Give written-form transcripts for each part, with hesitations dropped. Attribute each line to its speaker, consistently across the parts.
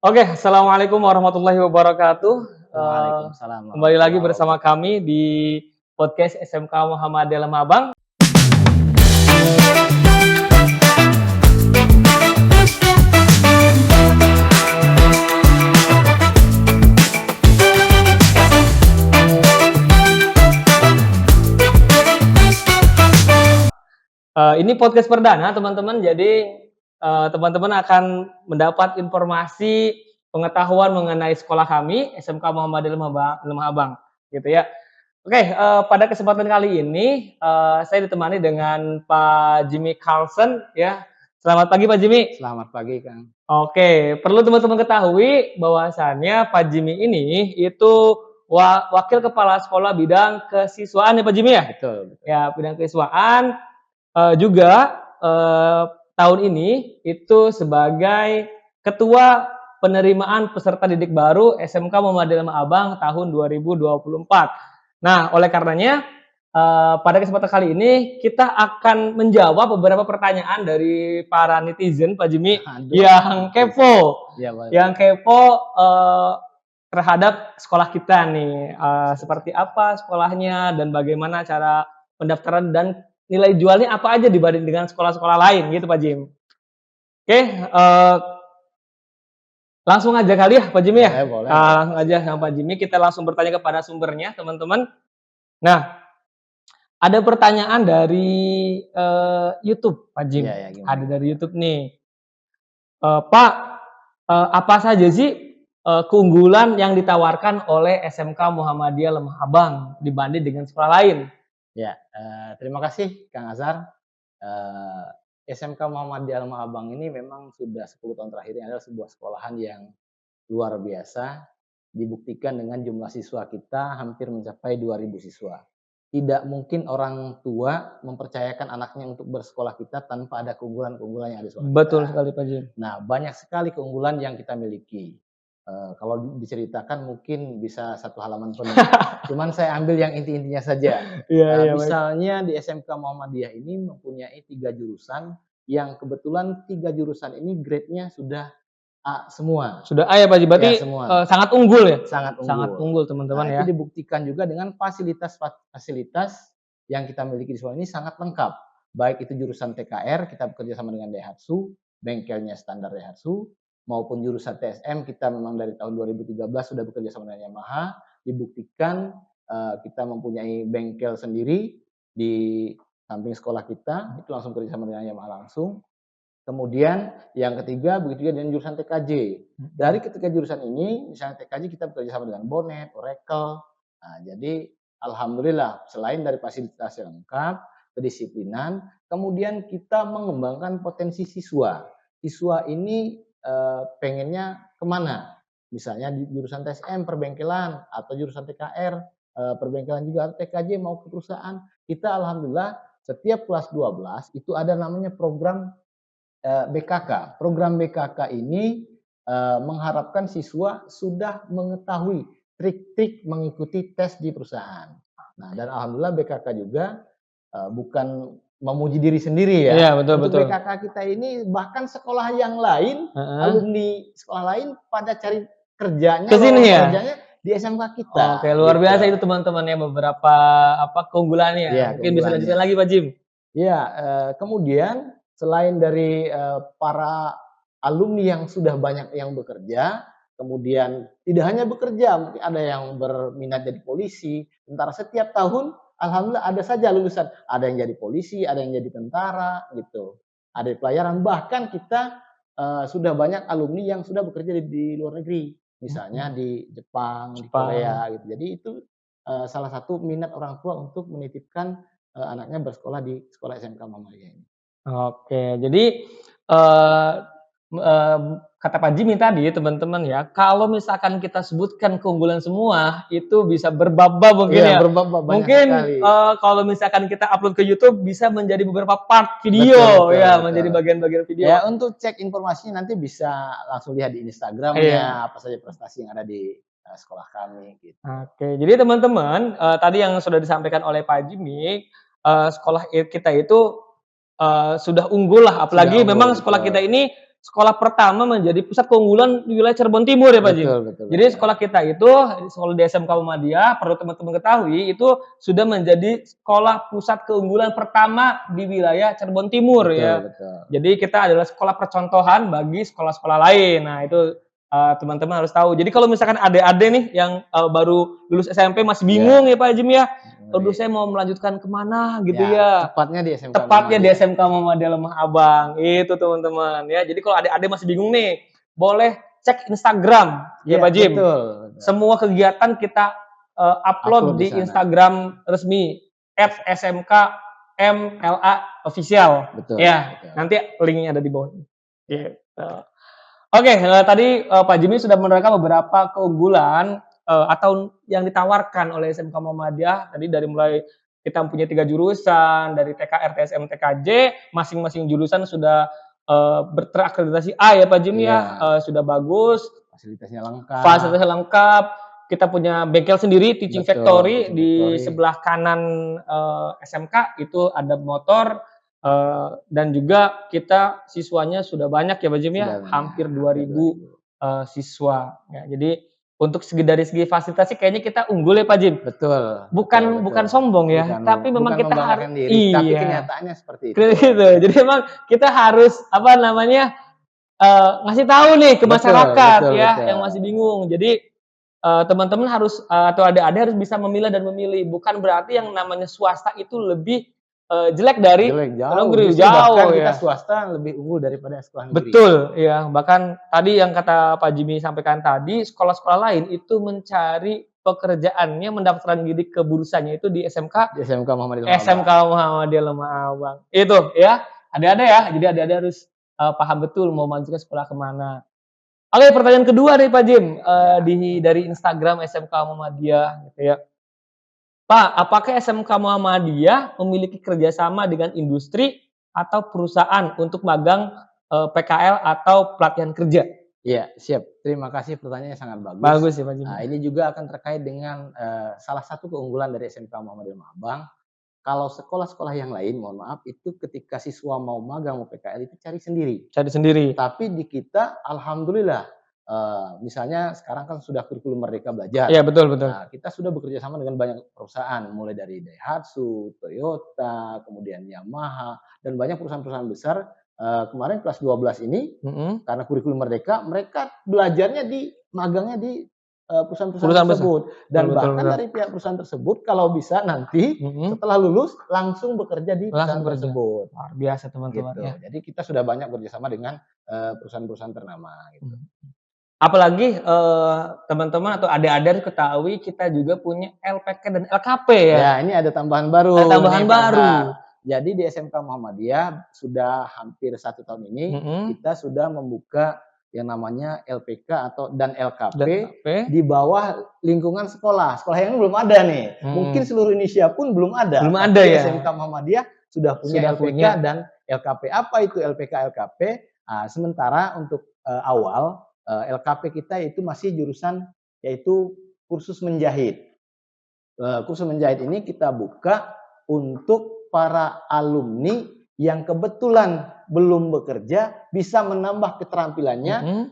Speaker 1: Oke, assalamualaikum warahmatullahi wabarakatuh.
Speaker 2: Waalaikumsalam
Speaker 1: Kembali lagi
Speaker 2: warahmatullahi
Speaker 1: bersama
Speaker 2: wabarakatuh.
Speaker 1: kami di podcast SMK Muhammadiyah Lemah Abang. Ini podcast perdana, teman-teman. Jadi teman-teman akan mendapat informasi pengetahuan mengenai sekolah kami SMK Muhammadiyah Lemah Abang, gitu ya. Oke, pada kesempatan kali ini saya ditemani dengan Pak Jimmy Carlson ya. Selamat pagi Pak Jimmy.
Speaker 2: Selamat pagi, Kang.
Speaker 1: Oke, perlu teman-teman ketahui bahwasannya Pak Jimmy ini itu wakil kepala sekolah bidang kesiswaan ya Pak Jimmy ya?
Speaker 2: Betul, betul.
Speaker 1: Ya, bidang kesiswaan juga tahun ini itu sebagai ketua penerimaan peserta didik baru SMK Muhammadiyah Lemah Abang tahun 2024. Nah, oleh karenanya pada kesempatan kali ini kita akan menjawab beberapa pertanyaan dari para netizen Pak Jimmy
Speaker 2: Aduh,
Speaker 1: yang kepo,
Speaker 2: ya, boleh.
Speaker 1: yang kepo terhadap sekolah kita nih, seperti apa sekolahnya dan bagaimana cara pendaftaran dan nilai jualnya apa aja dibanding dengan sekolah-sekolah lain gitu Pak Jim. Oke, langsung aja kali ya Pak Jimmy ya.
Speaker 2: Boleh.
Speaker 1: Langsung aja sama Pak Jimmy, kita langsung bertanya kepada sumbernya teman-teman. Nah, ada pertanyaan dari YouTube Pak Jim.
Speaker 2: Ya, gimana?
Speaker 1: Ada dari YouTube nih. Pak, apa saja sih keunggulan yang ditawarkan oleh SMK Muhammadiyah Lemah Abang dibanding dengan sekolah lain?
Speaker 2: Ya, terima kasih Kang Azhar. SMK Muhammadiyah Lemah Abang ini memang sudah 10 tahun terakhir ini adalah sebuah sekolahan yang luar biasa, dibuktikan dengan jumlah siswa kita hampir mencapai 2.000 siswa. Tidak mungkin orang tua mempercayakan anaknya untuk bersekolah kita tanpa ada keunggulan-keunggulan yang ada di sekolah
Speaker 1: Betul
Speaker 2: kita.
Speaker 1: sekali Pak Jim.
Speaker 2: Nah, banyak sekali keunggulan yang kita miliki. Kalau diceritakan mungkin bisa satu halaman penuh. Cuman saya ambil yang inti-intinya saja.
Speaker 1: Iya,
Speaker 2: Misalnya di SMK Muhammadiyah ini mempunyai 3 jurusan yang kebetulan 3 jurusan ini grade-nya sudah A semua.
Speaker 1: Sudah A ya Pak Jim, berarti
Speaker 2: Ya, semua.
Speaker 1: sangat unggul ya?
Speaker 2: Sangat unggul.
Speaker 1: Sangat unggul teman-teman ya.
Speaker 2: Itu dibuktikan juga dengan fasilitas yang kita miliki di sekolah ini sangat lengkap. Baik itu jurusan TKR, kita bekerja sama dengan Daihatsu, bengkelnya standar Daihatsu, maupun jurusan TSM, kita memang dari tahun 2013 sudah bekerja sama dengan Yamaha, dibuktikan kita mempunyai bengkel sendiri di samping sekolah kita, itu langsung bekerja sama dengan Yamaha langsung. Kemudian yang ketiga, begitu juga dengan jurusan TKJ. Dari ketiga jurusan ini, misalnya TKJ kita bekerja sama dengan Bonet, Oracle. Nah, jadi alhamdulillah selain dari fasilitas yang lengkap, kedisiplinan, kemudian kita mengembangkan potensi siswa. Siswa ini pengennya kemana? Misalnya di jurusan TSM perbengkelan atau jurusan TKR perbengkelan juga, atau TKJ mau ke perusahaan. Kita alhamdulillah setiap kelas 12 itu ada namanya program BKK. Program BKK ini mengharapkan siswa sudah mengetahui trik-trik mengikuti tes di perusahaan. Nah, dan alhamdulillah BKK juga bukan memuji diri sendiri ya.
Speaker 1: Iya, betul.
Speaker 2: BKK kita ini bahkan sekolah yang lain, alumni sekolah lain pada cari kerjanya,
Speaker 1: kesini ya?
Speaker 2: Kerjanya di SMK kita.
Speaker 1: Oke, luar biasa itu teman-teman ya, beberapa keunggulannya.
Speaker 2: Ya,
Speaker 1: mungkin bisa lanjutin lagi Pak Jim.
Speaker 2: Ya, kemudian selain dari para alumni yang sudah banyak yang bekerja, kemudian tidak hanya bekerja, mungkin ada yang berminat jadi polisi. Sementara setiap tahun, alhamdulillah ada saja lulusan. Ada yang jadi polisi, ada yang jadi tentara, gitu. Ada pelayaran. Bahkan kita sudah banyak alumni yang sudah bekerja di luar negeri. Misalnya di Jepang, di Korea, gitu. Jadi itu salah satu minat orang tua untuk menitipkan anaknya bersekolah di sekolah SMK Muhammadiyah ini.
Speaker 1: Oke, jadi kata Pak Jimmy tadi teman-teman ya, kalau misalkan kita sebutkan keunggulan semua itu bisa berbab-bab mungkin ya.
Speaker 2: Berbab-bab
Speaker 1: mungkin kalau misalkan kita upload ke YouTube bisa menjadi beberapa part video betul. Menjadi bagian-bagian video.
Speaker 2: Ya, untuk cek informasinya nanti bisa langsung lihat di Instagramnya apa saja prestasi yang ada di sekolah kami. Gitu.
Speaker 1: Oke, jadi teman-teman tadi yang sudah disampaikan oleh Pak Jimmy, sekolah kita itu sudah unggul lah, apalagi memang sekolah kita ini sekolah pertama menjadi pusat keunggulan di wilayah Cirebon Timur ya Pak Jim.
Speaker 2: Betul, betul,
Speaker 1: Jadi
Speaker 2: betul.
Speaker 1: sekolah kita itu, sekolah di SMK Muhammadiyah, perlu teman-teman ketahui, itu sudah menjadi sekolah pusat keunggulan pertama di wilayah Cirebon Timur
Speaker 2: Betul,
Speaker 1: ya.
Speaker 2: betul.
Speaker 1: Jadi kita adalah sekolah percontohan bagi sekolah-sekolah lain. Nah itu teman-teman harus tahu. Jadi kalau misalkan adik-adik nih yang baru lulus SMP masih bingung ya Pak Jim ya, aduh saya mau melanjutkan kemana gitu ya.
Speaker 2: Tepatnya di SMK
Speaker 1: Tepatnya di
Speaker 2: Muhammadiyah.
Speaker 1: SMK Muhammadiyah Lemah Abang. Itu teman-teman ya. Jadi kalau adik-adik masih bingung nih, boleh cek Instagram ya Pak Jim.
Speaker 2: Betul.
Speaker 1: Semua kegiatan kita upload di Instagram resmi @smkmla official.
Speaker 2: Betul.
Speaker 1: Ya,
Speaker 2: betul.
Speaker 1: nanti linknya ada di bawah. Gitu. Oke, tadi Pak Jimmy sudah menerangkan beberapa keunggulan atau yang ditawarkan oleh SMK Muhammadiyah. Tadi dari mulai kita punya 3 jurusan, dari TKR, TSM, TKJ, masing-masing jurusan sudah terakreditasi A ya Pak Jimmy ya, sudah bagus. Fasilitasnya lengkap. Kita punya bengkel sendiri, Teaching Factory. Di sebelah kanan SMK itu ada motor. Dan juga kita siswanya sudah banyak ya Pak Jim ya, hampir 2.000 siswa. Ya, jadi untuk dari segi fasilitas sih kayaknya kita unggul ya Pak Jim.
Speaker 2: Betul.
Speaker 1: Bukan sombong ya, tapi memang kita harus
Speaker 2: tapi kenyataannya seperti itu.
Speaker 1: Gitu. Jadi memang kita harus ngasih tahu nih ke masyarakat yang masih bingung. Jadi teman-teman harus atau adik-adik harus bisa memilah dan memilih. Bukan berarti yang namanya swasta itu lebih jelek dari negeri, jauh
Speaker 2: bahkan
Speaker 1: ya.
Speaker 2: Kita swasta lebih unggul daripada sekolah negeri.
Speaker 1: Betul ya, bahkan tadi yang kata Pak Jimmy sampaikan tadi, sekolah-sekolah lain itu mencari pekerjaannya, mendaftarkan diri ke bursanya itu di SMK Muhammadiyah Lemah Abang. Itu ya, adik-adik ya. Jadi adik-adik harus paham betul mau masuk ke sekolah kemana. Oke, pertanyaan kedua nih Pak Jim, dari Instagram SMK Muhammadiyah gitu ya. Pak, apakah SMK Muhammadiyah memiliki kerjasama dengan industri atau perusahaan untuk magang PKL atau pelatihan kerja?
Speaker 2: Iya, siap. Terima kasih, pertanyaannya sangat bagus.
Speaker 1: Bagus ya Pak Jim.
Speaker 2: Nah, ini juga akan terkait dengan salah satu keunggulan dari SMK Muhammadiyah Lemah Abang. Kalau sekolah-sekolah yang lain, mohon maaf, itu ketika siswa mau magang mau PKL itu cari sendiri. Tapi di kita, alhamdulillah, misalnya sekarang kan sudah kurikulum Merdeka Belajar.
Speaker 1: Iya, betul.
Speaker 2: Nah, kita sudah bekerja sama dengan banyak perusahaan, mulai dari Daihatsu, Toyota, kemudian Yamaha, dan banyak perusahaan-perusahaan besar. Kemarin kelas 12 ini, karena kurikulum Merdeka, mereka belajarnya magangnya di perusahaan tersebut. Dan bahkan dari pihak perusahaan tersebut, kalau bisa nanti setelah lulus, langsung bekerja di perusahaan tersebut.
Speaker 1: Luar biasa teman-teman
Speaker 2: Gitu.
Speaker 1: ya.
Speaker 2: Jadi kita sudah banyak bekerjasama dengan perusahaan-perusahaan ternama. Gitu.
Speaker 1: Apalagi teman-teman atau adik-adik ketahui kita juga punya LPK dan LKP ya.
Speaker 2: Ya, ini ada tambahan baru. Jadi di SMK Muhammadiyah sudah hampir 1 tahun ini kita sudah membuka yang namanya LPK dan LKP di bawah lingkungan sekolah. Sekolah yang belum ada nih. Mungkin seluruh Indonesia pun belum ada.
Speaker 1: Ya.
Speaker 2: SMK Muhammadiyah sudah punya LPK dan LKP. Apa itu LPK, LKP? Sementara untuk awal LKP kita itu masih jurusan yaitu kursus menjahit. Kursus menjahit ini kita buka untuk para alumni yang kebetulan belum bekerja bisa menambah keterampilannya,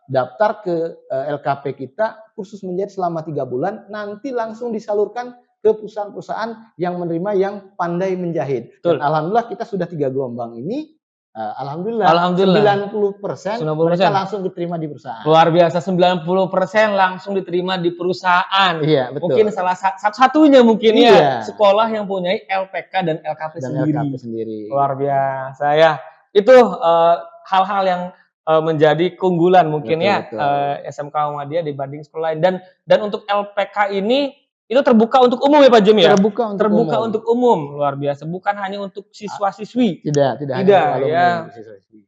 Speaker 2: daftar ke LKP kita, kursus menjahit selama 3 bulan, nanti langsung disalurkan ke perusahaan-perusahaan yang menerima yang pandai menjahit. Dan alhamdulillah kita sudah 3 gelombang ini. Alhamdulillah 90% mereka langsung diterima di perusahaan.
Speaker 1: Luar biasa, 90% langsung diterima di perusahaan.
Speaker 2: Iya, betul.
Speaker 1: Mungkin salah satu-satunya mungkin ya sekolah yang punya LPK dan LKP sendiri. Luar biasa ya. Itu hal-hal yang menjadi keunggulan mungkin SMK Muhammadiyah dibanding sekolah lain. Dan untuk LPK ini itu terbuka untuk umum ya Pak Jim ya? Terbuka untuk umum, luar biasa. Bukan hanya untuk siswa-siswi.
Speaker 2: Tidak
Speaker 1: ya.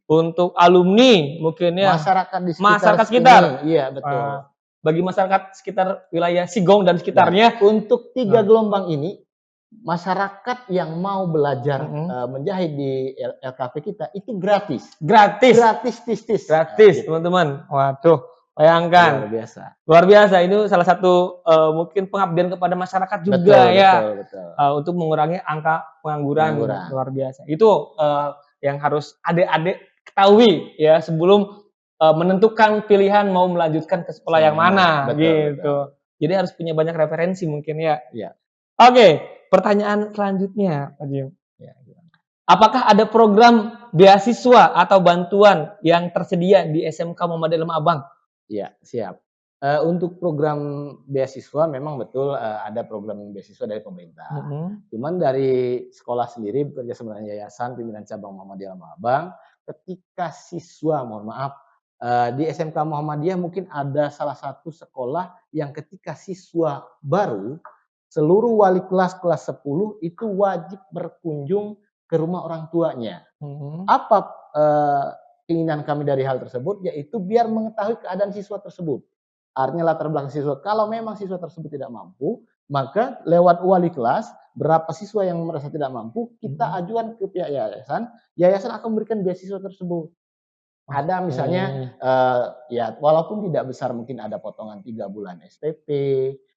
Speaker 1: Untuk alumni mungkin ya.
Speaker 2: Masyarakat sekitar. Iya, betul.
Speaker 1: Bagi masyarakat sekitar wilayah Sigong dan sekitarnya.
Speaker 2: Untuk 3 gelombang ini, masyarakat yang mau belajar menjahit di LKP kita itu gratis. Gratis,
Speaker 1: teman-teman. Waduh. Bayangkan. Luar biasa. Itu salah satu mungkin pengabdian kepada masyarakat juga betul. Untuk mengurangi angka pengangguran. Luar biasa. Itu yang harus adik-adik ketahui ya sebelum menentukan pilihan mau melanjutkan ke sekolah yang mana
Speaker 2: Betul,
Speaker 1: gitu.
Speaker 2: betul.
Speaker 1: Jadi harus punya banyak referensi mungkin ya.
Speaker 2: Iya,
Speaker 1: Oke, pertanyaan selanjutnya, Pak Jim.
Speaker 2: iya, gimana?
Speaker 1: Apakah ada program beasiswa atau bantuan yang tersedia di SMK Muhammadiyah Lema Abang?
Speaker 2: Iya, siap. Untuk program beasiswa memang betul, ada program beasiswa dari pemerintah.
Speaker 1: Mhm.
Speaker 2: Cuman dari sekolah sendiri bekerja sama dengan yayasan pimpinan cabang Muhammadiyah Lama Abang, ketika siswa, mohon maaf, di SMK Muhammadiyah mungkin ada salah satu sekolah yang ketika siswa baru, seluruh wali kelas kelas 10 itu wajib berkunjung ke rumah orang tuanya.
Speaker 1: Mhm.
Speaker 2: Apa, keinginan kami dari hal tersebut, yaitu biar mengetahui keadaan siswa tersebut. Artinya latar belakang siswa, kalau memang siswa tersebut tidak mampu, maka lewat wali kelas, berapa siswa yang merasa tidak mampu, kita ajukan ke pihak yayasan, yayasan akan memberikan beasiswa tersebut. Ada misalnya,
Speaker 1: Oke.
Speaker 2: ya walaupun tidak besar mungkin ada potongan 3 bulan SPP,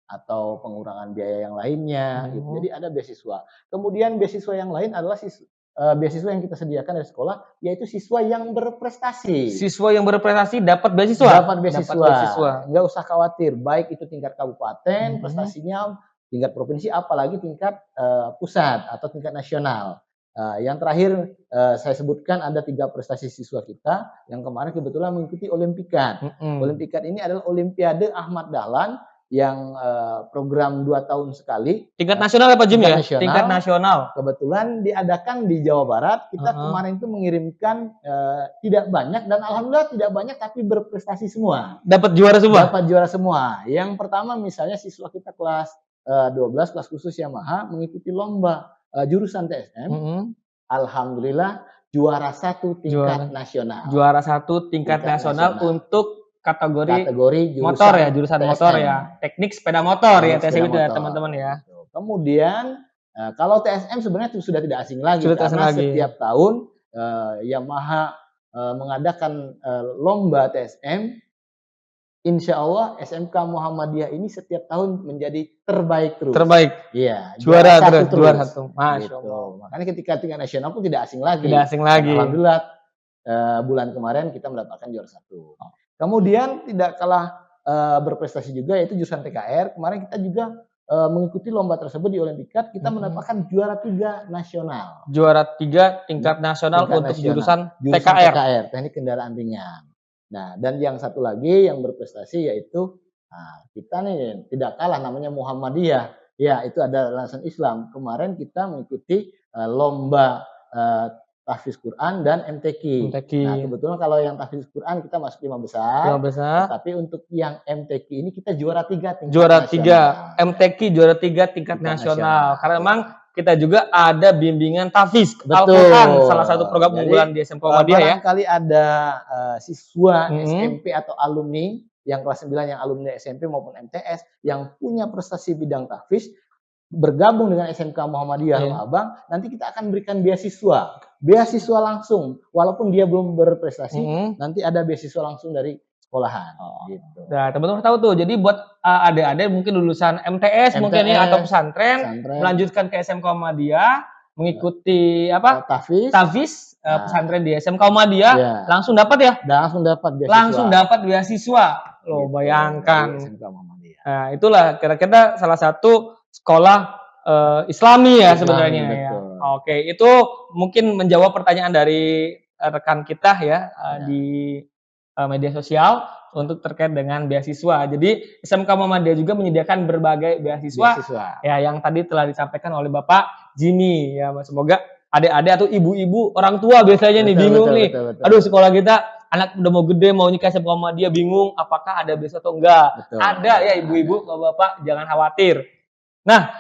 Speaker 2: atau pengurangan biaya yang lainnya gitu.
Speaker 1: Mhm.
Speaker 2: Jadi ada beasiswa. Kemudian beasiswa yang lain adalah beasiswa yang kita sediakan dari sekolah, yaitu siswa yang berprestasi.
Speaker 1: Siswa yang berprestasi dapat beasiswa?
Speaker 2: Dapat
Speaker 1: Dapat
Speaker 2: beasiswa,
Speaker 1: beasiswa.
Speaker 2: nggak usah khawatir, baik itu tingkat kabupaten
Speaker 1: Mhm.
Speaker 2: prestasinya, tingkat provinsi, apalagi tingkat, pusat atau tingkat nasional. Yang terakhir, saya sebutkan ada 3 prestasi siswa kita yang kemarin kebetulan mengikuti Olimpiad.
Speaker 1: Mhm.
Speaker 2: Olimpiad ini adalah Olimpiade Ahmad Dahlan yang, program 2 tahun sekali.
Speaker 1: Tingkat nasional ya Pak Jim
Speaker 2: Tingkat
Speaker 1: ya?
Speaker 2: nasional.
Speaker 1: Tingkat nasional.
Speaker 2: Kebetulan diadakan di Jawa Barat, kita
Speaker 1: Heeh.
Speaker 2: kemarin itu mengirimkan, tidak banyak dan alhamdulillah tidak banyak tapi berprestasi semua.
Speaker 1: Dapat juara semua?
Speaker 2: Dapat juara semua. Yang pertama misalnya siswa kita kelas, 12 kelas khusus Yamaha mengikuti lomba, jurusan TSM,
Speaker 1: Mhm.
Speaker 2: alhamdulillah juara 1 tingkat
Speaker 1: Juara
Speaker 2: nasional.
Speaker 1: juara 1 tingkat
Speaker 2: Tingkat
Speaker 1: nasional
Speaker 2: nasional.
Speaker 1: untuk kategori
Speaker 2: Kategori
Speaker 1: motor ya,
Speaker 2: jurusan
Speaker 1: jurusan motor
Speaker 2: TSM.
Speaker 1: ya, teknik sepeda motor ya,
Speaker 2: Teknik sepeda
Speaker 1: TSM itu ya
Speaker 2: motor,
Speaker 1: teman-teman ya.
Speaker 2: gitu. Kemudian, kalau TSM sebenarnya sudah tidak asing lagi
Speaker 1: Sudah tak asing
Speaker 2: karena
Speaker 1: lagi.
Speaker 2: setiap tahun, Yamaha, mengadakan, lomba TSM. Insya Allah SMK Muhammadiyah ini setiap tahun menjadi terbaik terus.
Speaker 1: Terbaik.
Speaker 2: Iya,
Speaker 1: Juara terus,
Speaker 2: terus.
Speaker 1: juara 1. Masya
Speaker 2: Gitu.
Speaker 1: Allah.
Speaker 2: Makanya ketika tingkat nasional pun tidak asing lagi.
Speaker 1: Tidak asing lagi.
Speaker 2: Dan alhamdulillah, bulan kemarin kita mendapatkan juara 1. Kemudian tidak kalah, berprestasi juga yaitu jurusan TKR. Kemarin kita juga, mengikuti lomba tersebut di Olimpiad, kita mendapatkan juara 3 nasional.
Speaker 1: Juara 3 tingkat nasional
Speaker 2: Tingkat
Speaker 1: untuk
Speaker 2: nasional.
Speaker 1: jurusan
Speaker 2: Jurusan
Speaker 1: TKR.
Speaker 2: TKR, teknik kendaraan ringan. Nah, dan yang satu lagi yang berprestasi yaitu, kita nih tidak kalah namanya Muhammadiyah. Ya, itu ada alasan Islam. Kemarin kita mengikuti, lomba, tahfiz Quran dan MTQ.
Speaker 1: MTQ.
Speaker 2: Nah, kebetulan kalau yang tahfiz Quran kita masuk 5 besar.
Speaker 1: 5 besar.
Speaker 2: Tapi untuk yang MTQ ini kita juara 3 tingkat
Speaker 1: Juara 3
Speaker 2: nasional.
Speaker 1: MTQ juara 3 tingkat nasional. Karena memang kita juga ada bimbingan tahfiz Al-Quran, salah satu program unggulan di SMK Muhammadiyah ya.
Speaker 2: Barangkali ada, siswa
Speaker 1: Mhm.
Speaker 2: SMP atau alumni yang kelas 9 yang alumni SMP maupun MTS yang punya prestasi bidang tahfiz, bergabung dengan SMK Muhammadiyah
Speaker 1: Iya.
Speaker 2: Lema Abang, nanti kita akan berikan beasiswa. Beasiswa langsung, walaupun dia belum berprestasi, nanti ada beasiswa langsung dari sekolahan, gitu.
Speaker 1: Nah, teman-teman tahu tuh. Jadi buat adik-adik mungkin lulusan MTS mungkin ya atau pesantren, melanjutkan ke SMK Muhammadiyah, mengikuti apa? Tahfiz pesantren di SMK Muhammadiyah,
Speaker 2: Iya.
Speaker 1: langsung dapat ya?
Speaker 2: Langsung dapat beasiswa.
Speaker 1: Langsung dapat beasiswa. Loh,
Speaker 2: Gitu,
Speaker 1: bayangkan.
Speaker 2: dari SMK Muhammadiyah.
Speaker 1: Nah, itulah kira-kira salah satu sekolah Islami ya
Speaker 2: Islami,
Speaker 1: sebenarnya ya.
Speaker 2: betul.
Speaker 1: Oke, itu mungkin menjawab pertanyaan dari rekan kita ya di media sosial untuk terkait dengan beasiswa. Jadi SMK Muhammadiyah juga menyediakan berbagai beasiswa ya yang tadi telah disampaikan oleh Bapak Jimmy ya. Semoga adik-adik atau ibu-ibu orang tua biasanya nih bingung nih.
Speaker 2: Betul.
Speaker 1: Aduh, sekolah kita anak udah mau gede mau nikah SMK Muhammadiyah bingung apakah ada beasiswa atau enggak.
Speaker 2: Betul.
Speaker 1: Ada ya ibu-ibu, Bapak jangan khawatir. Nah,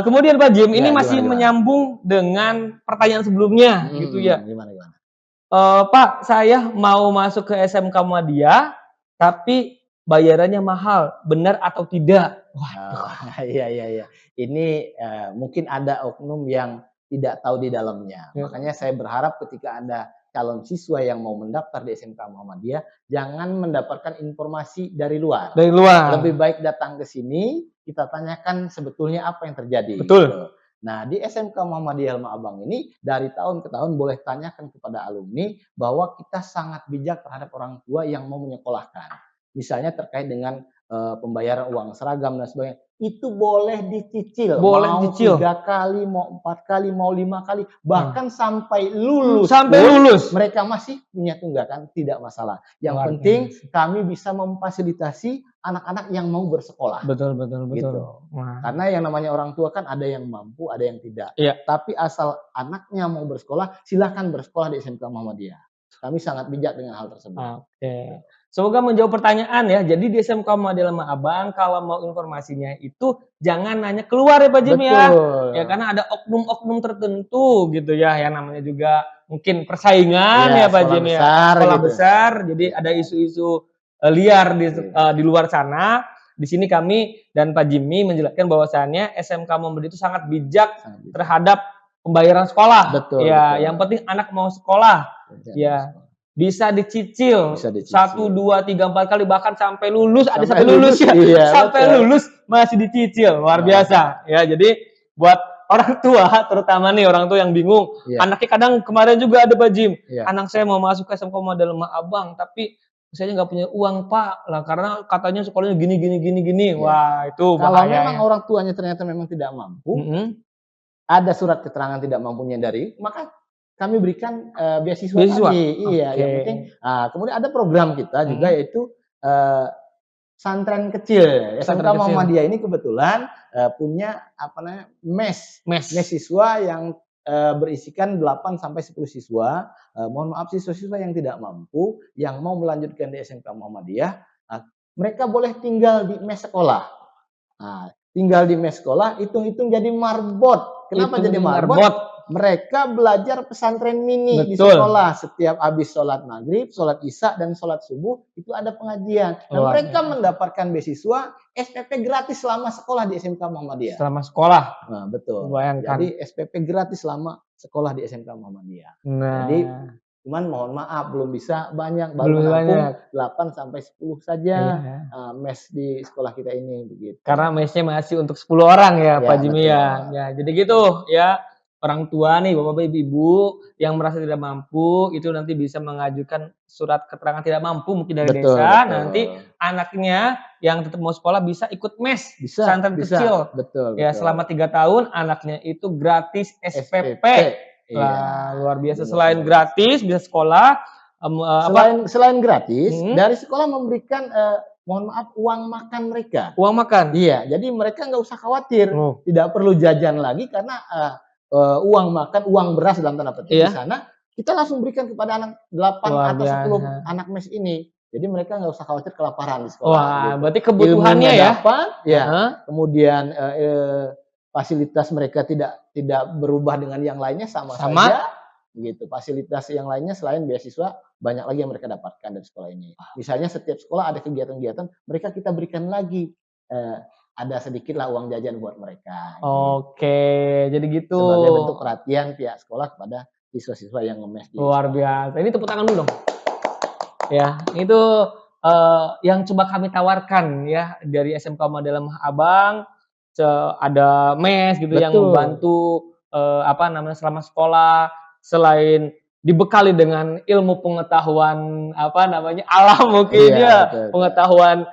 Speaker 1: kemudian Pak Jim, ini masih menyambung dengan pertanyaan sebelumnya gitu ya.
Speaker 2: Gimana?
Speaker 1: Pak, saya mau masuk ke SMK Muhammadiyah, tapi bayarannya mahal, benar atau tidak?
Speaker 2: Waduh. Iya. Ini mungkin ada oknum yang tidak tahu di dalamnya. Makanya saya berharap ketika ada calon siswa yang mau mendaftar di SMK Muhammadiyah, jangan mendapatkan informasi dari luar. Lebih baik datang ke sini, kita tanyakan sebetulnya apa yang terjadi.
Speaker 1: Betul.
Speaker 2: Gitu. Nah, di SMK Muhammadiyah Lema Abang ini dari tahun ke tahun boleh tanyakan kepada alumni bahwa kita sangat bijak terhadap orang tua yang mau menyekolahkan. Misalnya terkait dengan pembayaran uang seragam dan sebagainya. Itu boleh dicicil,
Speaker 1: Boleh
Speaker 2: mau
Speaker 1: dicicil.
Speaker 2: 3 kali, mau 4 kali, mau 5 kali,
Speaker 1: Wah.
Speaker 2: bahkan sampai lulus
Speaker 1: Sampai
Speaker 2: pun
Speaker 1: lulus.
Speaker 2: mereka masih punya tunggakan, tidak masalah. Yang
Speaker 1: Luar
Speaker 2: penting
Speaker 1: biasa.
Speaker 2: kami bisa memfasilitasi anak-anak yang mau bersekolah,
Speaker 1: Betul, betul, betul.
Speaker 2: gitu.
Speaker 1: Wah.
Speaker 2: Karena yang namanya orang tua kan ada yang mampu, ada yang tidak.
Speaker 1: Iya.
Speaker 2: Tapi asal anaknya mau bersekolah, silakan bersekolah di SMK Muhammadiyah. Kami sangat bijak dengan hal tersebut.
Speaker 1: Oke. Semoga menjawab pertanyaan ya. Jadi di SMK Muhammadiyah Lema Abang kalau mau informasinya itu jangan nanya keluar ya Pak Jim ya.
Speaker 2: Betul.
Speaker 1: Ya karena ada oknum-oknum tertentu gitu ya, yang namanya juga mungkin persaingan
Speaker 2: Iya,
Speaker 1: ya Pak
Speaker 2: sekolah
Speaker 1: Jim ya.
Speaker 2: besar
Speaker 1: Sekolah
Speaker 2: gitu.
Speaker 1: besar, jadi
Speaker 2: Iya.
Speaker 1: ada isu-isu liar
Speaker 2: Iya.
Speaker 1: di luar sana. Di sini kami dan Pak Jimmy menjelaskan bahwasannya SMK Muhammadiyah itu sangat bijak
Speaker 2: Sangat bijak.
Speaker 1: terhadap pembayaran sekolah.
Speaker 2: Betul,
Speaker 1: Ya,
Speaker 2: betul.
Speaker 1: yang penting anak mau sekolah. Ya, bisa dicicil.
Speaker 2: Bisa dicicil.
Speaker 1: 1, 2, 3, 4 kali bahkan sampai lulus, ada
Speaker 2: Sampai
Speaker 1: sampai lulus ya.
Speaker 2: iya,
Speaker 1: Sampai
Speaker 2: betul.
Speaker 1: lulus masih dicicil. Luar
Speaker 2: Luar
Speaker 1: biasa. Ya, jadi buat orang tua, terutama nih orang tua yang bingung.
Speaker 2: Iya.
Speaker 1: Anaknya kadang kemarin juga ada Pak Jim.
Speaker 2: Iya.
Speaker 1: Anak saya mau masuk ke SMK Muhammadiyah Lema Abang, tapi saya nggak punya uang Pak. Lah karena katanya sekolahnya gini.
Speaker 2: Iya.
Speaker 1: Wah, itu
Speaker 2: Kalau
Speaker 1: bahaya
Speaker 2: memang
Speaker 1: ya.
Speaker 2: orang tuanya ternyata memang tidak mampu, ada surat keterangan tidak mampunya dari, maka kami berikan beasiswa tadi. Iya,
Speaker 1: Oke.
Speaker 2: yang penting. Kemudian ada program kita juga yaitu pesantren kecil. SMK
Speaker 1: Pesantren kecil.
Speaker 2: Muhammadiyah ini kebetulan punya mes siswa yang berisikan 8 sampai 10 siswa. Mohon maaf siswa-siswa yang tidak mampu, yang mau melanjutkan di SMK Muhammadiyah, mereka boleh tinggal di mes sekolah. Tinggal di mes sekolah, hitung-hitung jadi marbot. Kenapa jadi marbot? Mereka belajar pesantren mini di sekolah. Setiap habis sholat maghrib, sholat isya, dan sholat subuh, itu ada pengajian. Dan mereka mendapatkan beasiswa SPP gratis selama sekolah di SMK Muhammadiyah.
Speaker 1: Selama sekolah?
Speaker 2: Nah, betul.
Speaker 1: Bayangkan.
Speaker 2: Jadi SPP gratis selama sekolah di SMK Muhammadiyah.
Speaker 1: Nah.
Speaker 2: Jadi, cuman mohon maaf belum bisa banyak, baru menampung 8 sampai 10 saja mes di sekolah kita ini begitu.
Speaker 1: Karena mesnya masih untuk 10 orang ya, Pak Jimmy ya.
Speaker 2: Betul.
Speaker 1: Ya, jadi gitu ya. Orang tua nih, Bapak Ibu yang merasa tidak mampu itu nanti bisa mengajukan surat keterangan tidak mampu mungkin dari desa. Nanti anaknya yang tetap mau sekolah bisa ikut mes pesantren kecil.
Speaker 2: Betul.
Speaker 1: Ya, selama 3 tahun anaknya itu gratis SPP. Lah, luar biasa. Selain gratis bisa sekolah,
Speaker 2: selain gratis, dari sekolah memberikan mohon maaf uang makan mereka.
Speaker 1: Uang makan?
Speaker 2: Iya, jadi mereka nggak usah khawatir, tidak perlu jajan lagi karena uang makan, uang beras dalam tanda petik di sana kita langsung berikan kepada anak 8 atau 10 anak mes ini. Jadi mereka nggak usah khawatir kelaparan di sekolah.
Speaker 1: Wah, gitu. Berarti kebutuhannya ya?
Speaker 2: Dapat, kemudian fasilitas mereka tidak berubah dengan yang lainnya sama saja. Begitu. Fasilitas yang lainnya selain beasiswa banyak lagi yang mereka dapatkan dari sekolah ini. Misalnya setiap sekolah ada kegiatan-kegiatan, mereka kita berikan lagi ada sedikitlah uang jajan buat mereka.
Speaker 1: Oke, jadi gitu.
Speaker 2: Sebagai bentuk perhatian pihak sekolah kepada siswa-siswa yang ngemes.
Speaker 1: Luar biasa. Ini tepuk tangan dulu dong. Ya, itu yang coba kami tawarkan ya dari SMK Muhammadiyah Lema Abang. Ada mes gitu yang membantu selama sekolah, selain dibekali dengan ilmu pengetahuan alam mungkin pengetahuan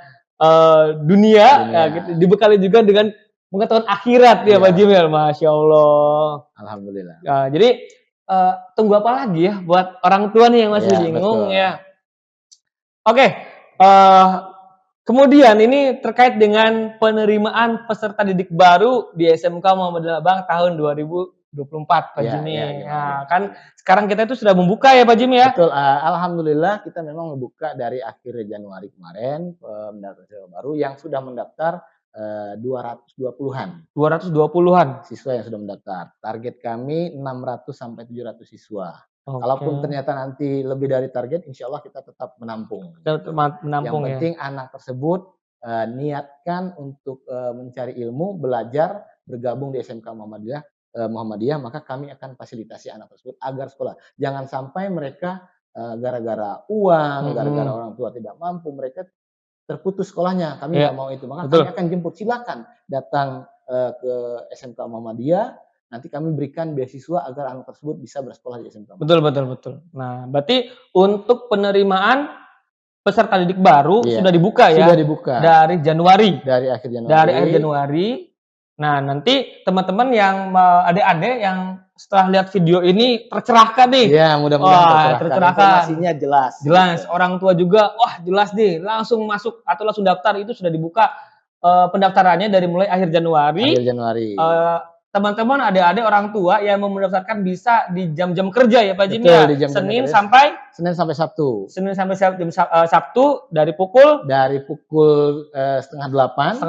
Speaker 1: dunia. Gitu. Dibekali juga dengan pengetahuan akhirat ya Pak Jim ya, Masya Allah.
Speaker 2: Alhamdulillah.
Speaker 1: Jadi tunggu apa lagi ya buat orang tua nih yang masih bingung ya. Oke, kemudian ini terkait dengan penerimaan peserta didik baru di SMK Muhammadiyah Lema Abang tahun 2024 Pak Jimmy. Kan sekarang kita itu sudah membuka ya Pak Jimmy ya?
Speaker 2: Betul, alhamdulillah kita memang membuka dari akhir Januari kemarin pendaftaran siswa baru yang sudah mendaftar 220-an.
Speaker 1: 220-an
Speaker 2: siswa yang sudah mendaftar. Target kami 600 sampai 700 siswa. Kalaupun ternyata nanti lebih dari target, insya Allah kita tetap menampung. Yang penting anak tersebut niatkan untuk mencari ilmu, belajar, bergabung di SMK Muhammadiyah, maka kami akan fasilitasi anak tersebut agar sekolah. Jangan sampai mereka gara-gara uang, gara-gara orang tua tidak mampu, mereka terputus sekolahnya. Kami nggak mau itu. Maka kami akan jemput, silakan datang ke SMK Muhammadiyah, nanti kami berikan beasiswa agar anak tersebut bisa bersekolah di SMK
Speaker 1: Betul
Speaker 2: Muhammadiyah.
Speaker 1: betul betul. Nah, berarti untuk penerimaan peserta didik baru
Speaker 2: Iya,
Speaker 1: sudah dibuka
Speaker 2: sudah
Speaker 1: ya
Speaker 2: dibuka
Speaker 1: dari Januari.
Speaker 2: dari akhir
Speaker 1: Dari akhir
Speaker 2: Januari.
Speaker 1: Januari. Nah, nanti teman-teman yang adik-adik yang setelah lihat video ini tercerahkan nih.
Speaker 2: Iya, mudah-mudahan
Speaker 1: Wah, tercerahkan.
Speaker 2: Informasinya jelas.
Speaker 1: Jelas.
Speaker 2: Gitu.
Speaker 1: Orang tua juga, wah jelas nih, langsung masuk atau langsung daftar itu sudah dibuka pendaftarannya dari mulai akhir Januari.
Speaker 2: Akhir Januari.
Speaker 1: Teman-teman adik-adik orang tua yang mau mendaftarkan bisa di jam-jam kerja ya Pak Jim
Speaker 2: Betul,
Speaker 1: ya.
Speaker 2: di jam-jam
Speaker 1: Senin
Speaker 2: kerja.
Speaker 1: sampai
Speaker 2: Senin sampai Sabtu.
Speaker 1: Senin sampai Sabtu dari pukul
Speaker 2: setengah 8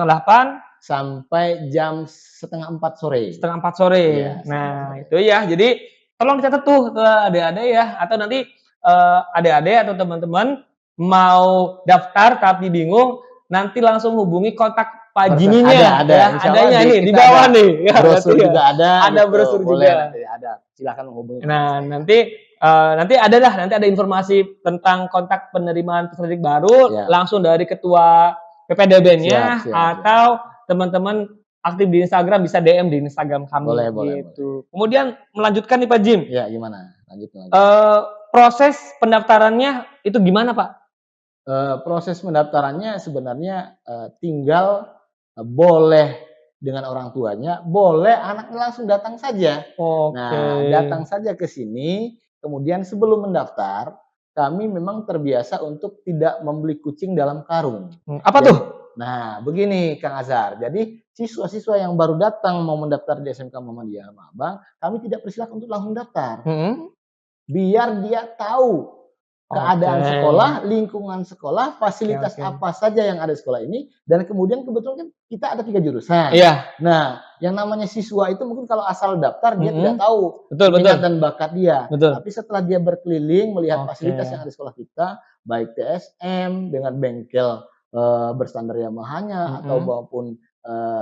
Speaker 2: sampai jam setengah 4 sore.
Speaker 1: Setengah 4 sore.
Speaker 2: Iya,
Speaker 1: Nah,
Speaker 2: 4
Speaker 1: itu ya. Jadi tolong dicatat tuh ke adik-adik ya, atau nanti adik-adik atau teman-teman mau daftar tapi bingung, nanti langsung hubungi kontak Pak Jiminya.
Speaker 2: Ada,
Speaker 1: ya, adanya nih di bawah nih. Ya,
Speaker 2: brosur
Speaker 1: ya.
Speaker 2: juga ada.
Speaker 1: Ada
Speaker 2: gitu.
Speaker 1: brosur
Speaker 2: Boleh,
Speaker 1: juga.
Speaker 2: nanti ada. Silakan menghubungi.
Speaker 1: Nah, nanti ada informasi tentang kontak penerimaan peserta didik baru
Speaker 2: Ya.
Speaker 1: langsung dari ketua PPDB-nya
Speaker 2: Siap.
Speaker 1: atau teman-teman aktif di Instagram bisa DM di Instagram kami
Speaker 2: Boleh.
Speaker 1: gitu. Kemudian melanjutkan nih Pak Jim.
Speaker 2: Ya, gimana? Lanjut.
Speaker 1: Proses pendaftarannya itu gimana Pak?
Speaker 2: Proses pendaftarannya sebenarnya tinggal boleh dengan orang tuanya, boleh anaknya langsung datang saja.
Speaker 1: Oke.
Speaker 2: Nah, datang saja ke sini, kemudian sebelum mendaftar, kami memang terbiasa untuk tidak membeli kucing dalam karung.
Speaker 1: Apa tuh?
Speaker 2: Nah, begini Kang Azhar. Jadi siswa-siswa yang baru datang mau mendaftar di SMK Muhammadiyah Abang, kami tidak persilahkan untuk langsung daftar. Biar dia tahu keadaan sekolah, lingkungan sekolah, fasilitas apa saja yang ada di sekolah ini, dan kemudian kebetulan kan kita ada 3 jurusan.
Speaker 1: Iya.
Speaker 2: Nah, yang namanya siswa itu mungkin kalau asal daftar dia tidak tahu
Speaker 1: minat
Speaker 2: dan bakat dia.
Speaker 1: Betul.
Speaker 2: Tapi setelah dia berkeliling melihat fasilitas yang ada di sekolah kita, baik TSM dengan bengkel berstandar Yamaha-nya atau maupun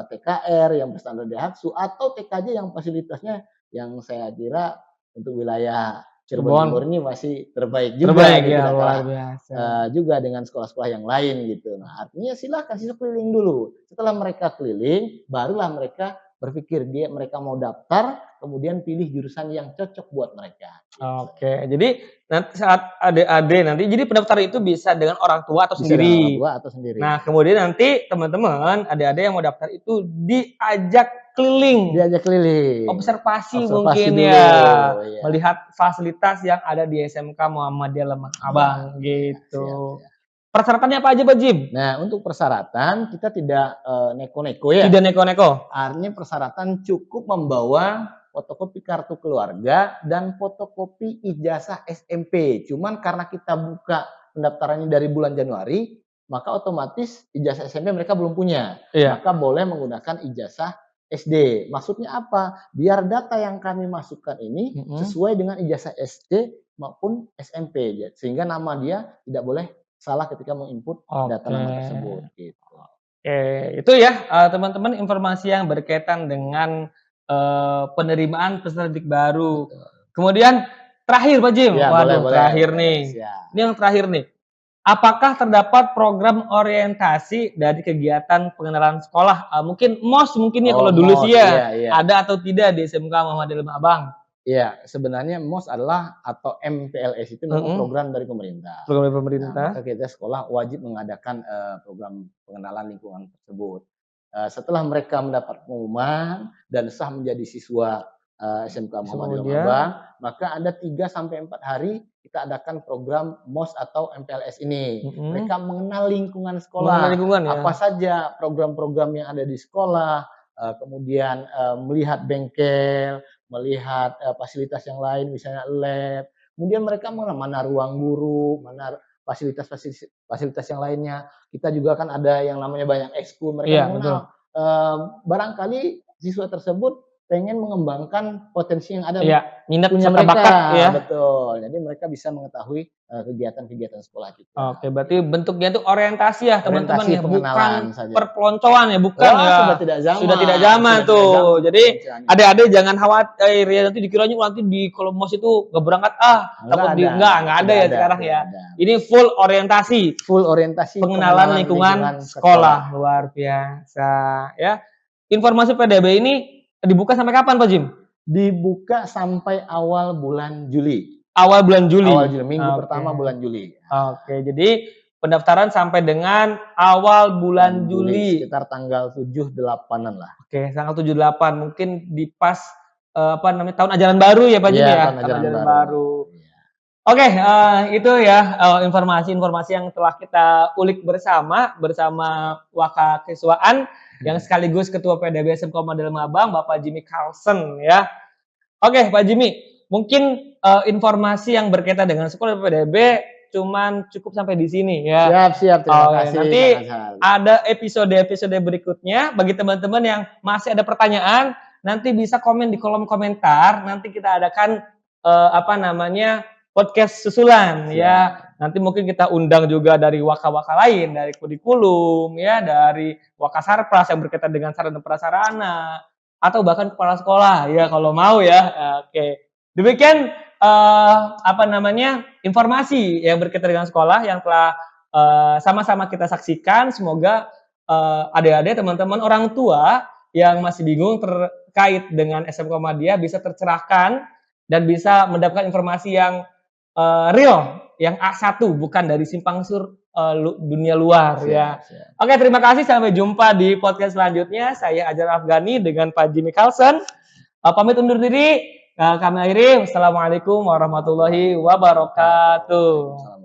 Speaker 2: TKR yang berstandar Daihatsu atau TKJ yang fasilitasnya yang saya kira untuk wilayah Cirebon Timur ini masih terbaik juga.
Speaker 1: Ya, luar biasa.
Speaker 2: Juga dengan sekolah-sekolah yang lain gitu. Nah, artinya silahkan siswa keliling dulu. Setelah mereka keliling, barulah mereka berpikir mereka mau daftar, kemudian pilih jurusan yang cocok buat mereka.
Speaker 1: Oke, jadi nanti saat adik-adik jadi pendaftar itu bisa dengan orang tua atau sendiri. Nah, kemudian nanti teman-teman adik-adik yang mau daftar itu diajak keliling. Observasi mungkin dulu, ya. Melihat fasilitas yang ada di SMK Muhammadiyah Lembang Abang gitu.
Speaker 2: Siap.
Speaker 1: Persyaratannya apa aja Pak Jim?
Speaker 2: Nah, untuk persyaratan kita tidak neko-neko ya.
Speaker 1: Tidak neko-neko.
Speaker 2: Artinya persyaratan cukup membawa fotokopi kartu keluarga dan fotokopi ijazah SMP. Cuman karena kita buka pendaftarannya dari bulan Januari, maka otomatis ijazah SMP mereka belum punya.
Speaker 1: Iya.
Speaker 2: Maka boleh menggunakan ijazah SD. Maksudnya apa? Biar data yang kami masukkan ini sesuai dengan ijazah SD maupun SMP. Sehingga nama dia tidak boleh salah ketika menginput data nama tersebut. Gitu.
Speaker 1: Itu ya teman-teman informasi yang berkaitan dengan penerimaan peserta didik baru. Kemudian terakhir Pak Jim, terakhir nih. Ini yang terakhir nih. Apakah terdapat program orientasi dari kegiatan pengenalan sekolah? Mungkin MOS mungkin ya kalau dulu sih ya. Ada atau tidak di SMK Muhammadiyah Lembang Abang?
Speaker 2: Iya, sebenarnya MOS adalah atau MPLS itu memang program dari pemerintah.
Speaker 1: Program dari pemerintah.
Speaker 2: Maka kita sekolah wajib mengadakan program pengenalan lingkungan tersebut. Setelah mereka mendapat pengumuman dan sah menjadi siswa SMK Muhammadiyah Lembang Abang, maka ada 3-4 hari kita adakan program MOS atau MPLS ini. Mereka mengenal lingkungan sekolah, apa saja program-program yang ada di sekolah, kemudian melihat bengkel, melihat fasilitas yang lain, misalnya lab. Kemudian mereka mengenal mana ruang guru, mana fasilitas yang lainnya. Kita juga kan ada yang namanya banyak ekskul. Mereka mengenal. Barangkali siswa tersebut pengen mengembangkan potensi yang ada
Speaker 1: minat
Speaker 2: punya
Speaker 1: serta
Speaker 2: mereka.
Speaker 1: bakat ya.
Speaker 2: Betul. Jadi mereka bisa mengetahui kegiatan-kegiatan sekolah kita.
Speaker 1: Oke, berarti bentuknya itu orientasi ya teman-teman ya, bukan
Speaker 2: saja.
Speaker 1: perpeloncoan ya, bukan ya.
Speaker 2: Sudah tidak zaman.
Speaker 1: Tuh. Jadi adik-adik jangan khawatir ya nanti dikiranya nanti di kalau MOS itu nggak berangkat takut nggak ada ya sekarang ya. Ini full orientasi pengenalan lingkungan sekolah. Luar biasa ya. Informasi PDB ini dibuka sampai kapan Pak Jim?
Speaker 2: dibuka sampai awal bulan Juli.
Speaker 1: Awal bulan Juli.
Speaker 2: Awal Juli, minggu
Speaker 1: Oke.
Speaker 2: pertama bulan Juli.
Speaker 1: Oke, jadi pendaftaran sampai dengan awal bulan Juli.
Speaker 2: Sekitar tanggal 7-8-an lah.
Speaker 1: Oke, tanggal 7-8 mungkin di pas tahun ajaran baru ya Pak Jim
Speaker 2: Iya,
Speaker 1: ya?
Speaker 2: tahun ajaran baru. Iya.
Speaker 1: Oke, itu ya informasi-informasi yang telah kita ulik bersama Wakakiswaan yang sekaligus Ketua PDB SMK Madela Abang, Bapak Jimmy Carlson ya. Oke, Pak Jimmy, mungkin informasi yang berkaitan dengan sekolah PDB cuman cukup sampai di sini ya.
Speaker 2: Siap, terima kasih.
Speaker 1: Nanti ada episode-episode berikutnya bagi teman-teman yang masih ada pertanyaan, nanti bisa komen di kolom komentar. Nanti kita adakan podcast susulan ya. Nanti mungkin kita undang juga dari waka-waka lain, dari kurikulum ya, dari Wakasarpras yang berkaitan dengan sarana prasarana atau bahkan kepala sekolah ya kalau mau ya. Oke. Demikian informasi yang berkaitan dengan sekolah yang telah sama-sama kita saksikan. Semoga adik-adik, teman-teman, orang tua yang masih bingung terkait dengan SMK Muhammadiyah bisa tercerahkan dan bisa mendapatkan informasi yang real, yang A1, bukan dari simpang sur dunia luar ya. Oke, terima kasih. Sampai jumpa di podcast selanjutnya. Saya Ajar Afghani dengan Pak Jimmy Carlson. Pamit undur diri. Kami akhiri. Wassalamualaikum warahmatullahi wabarakatuh.